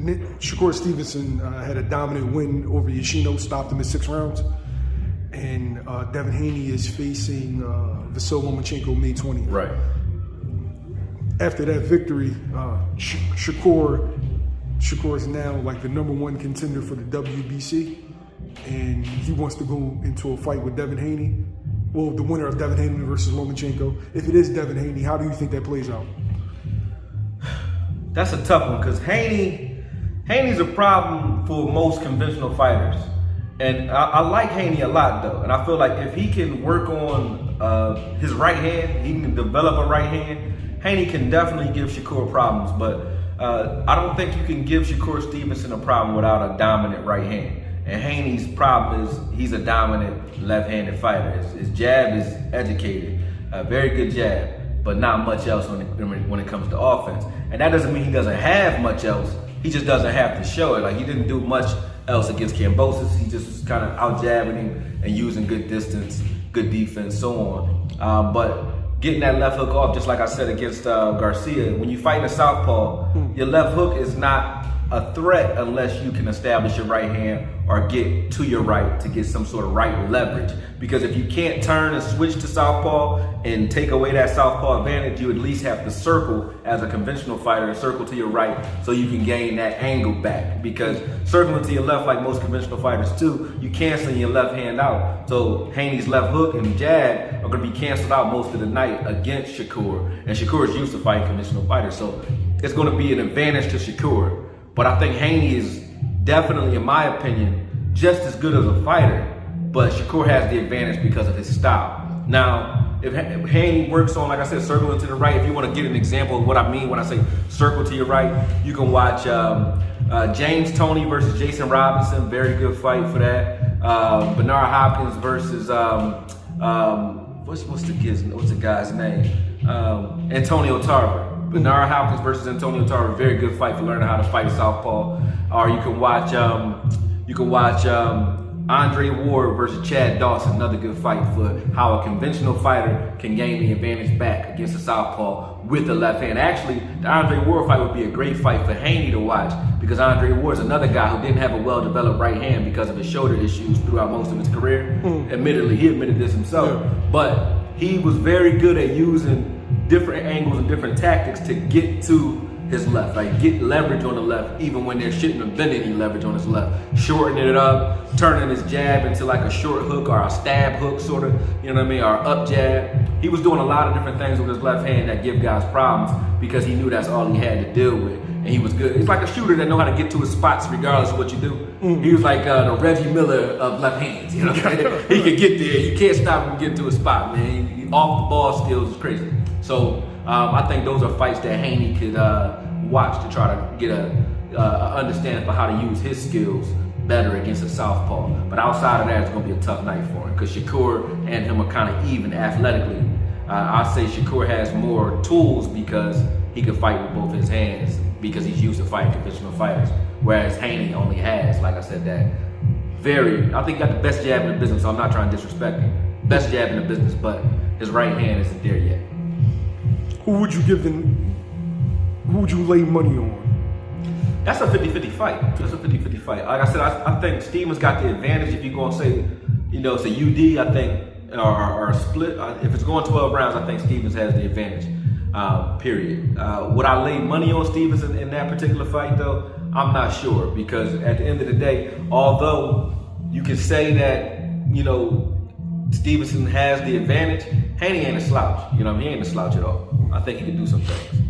Shakur Stevenson had a dominant win over Yoshino, stopped him in 6 rounds. And Devin Haney is facing Vasyl Lomachenko May 20th. Right. After that victory, Shakur is now like the #1 contender for the WBC, and he wants to go into a fight with Devin Haney. Well, the winner of Devin Haney versus Lomachenko. If it is Devin Haney, how do you think that plays out? That's a tough one because Haney's a problem for most conventional fighters. And I like Haney a lot though, and I feel like if he can work on his right hand, he can develop a right hand, Haney can definitely give Shakur problems, but I don't think you can give Shakur Stevenson a problem without a dominant right hand. And Haney's problem is he's a dominant left-handed fighter. His jab is educated, a very good jab, but not much else when it comes to offense. And that doesn't mean he doesn't have much else. He just doesn't have to show it. Like, he didn't do much else against Kambosos. He just was kind of out jabbing him and using good distance, good defense, so on. But getting that left hook off, just like I said against Garcia, when you fight in a southpaw, your left hook is not a threat unless you can establish your right hand or get to your right to get some sort of right leverage. Because if you can't turn and switch to southpaw and take away that southpaw advantage, you at least have to circle as a conventional fighter, circle to your right so you can gain that angle back. Because circling to your left, like most conventional fighters too, you canceling your left hand out. So Haney's left hook and jab are going to be canceled out most of the night against Shakur. And Shakur is used to fighting conventional fighters, so it's going to be an advantage to Shakur. But I think Haney is definitely, in my opinion, just as good as a fighter, but Shakur has the advantage because of his style. Now, if Haney works on, like I said, circling to the right, if you want to get an example of what I mean when I say circle to your right, you can watch James Toney versus Jason Robinson, very good fight for that. Bernard Hopkins versus, what's the guy's name? Antonio Tarver. Bernard Hopkins versus Antonio Tarver, very good fight for learning how to fight southpaw. Or you can watch Andre Ward versus Chad Dawson, another good fight for how a conventional fighter can gain the advantage back against a southpaw with the left hand. Actually, the Andre Ward fight would be a great fight for Haney to watch because Andre Ward is another guy who didn't have a well-developed right hand because of his shoulder issues throughout most of his career. Admittedly, he admitted this himself, but he was very good at using different angles and different tactics to get to his left, like get leverage on the left, even when there shouldn't have been any leverage on his left. Shortening it up, turning his jab into like a short hook or a stab hook, sort of, you know what I mean, or up jab. He was doing a lot of different things with his left hand that give guys problems because he knew that's all he had to deal with. And he was good. He's like a shooter that know how to get to his spots regardless of what you do. He was like the Reggie Miller of left hands, you know what I'm saying? He could get there. You can't stop him from getting to his spot, man. He off the ball skills is crazy. So I think those are fights that Haney could watch to try to get a understanding for how to use his skills better against a southpaw. But outside of that, it's going to be a tough night for him because Shakur and him are kind of even athletically. I say Shakur has more tools because he can fight with both his hands because he's used to fighting conventional fighters. Whereas Haney only has, like I said, that I think he got the best jab in the business, so I'm not trying to disrespect him. Best jab in the business, but his right hand isn't there yet. Who would you lay money on? That's a 50-50 fight. That's a 50-50 fight. Like I said, I think Stevens got the advantage. If you're going to say, you know, it's a UD, I think, or a split. If it's going 12 rounds, I think Stevens has the advantage, period. Would I lay money on Stevens in that particular fight, though? I'm not sure, because at the end of the day, although you can say that, you know, Stevenson has the advantage, Haney ain't a slouch. You know, he ain't a slouch at all. I think he can do some things.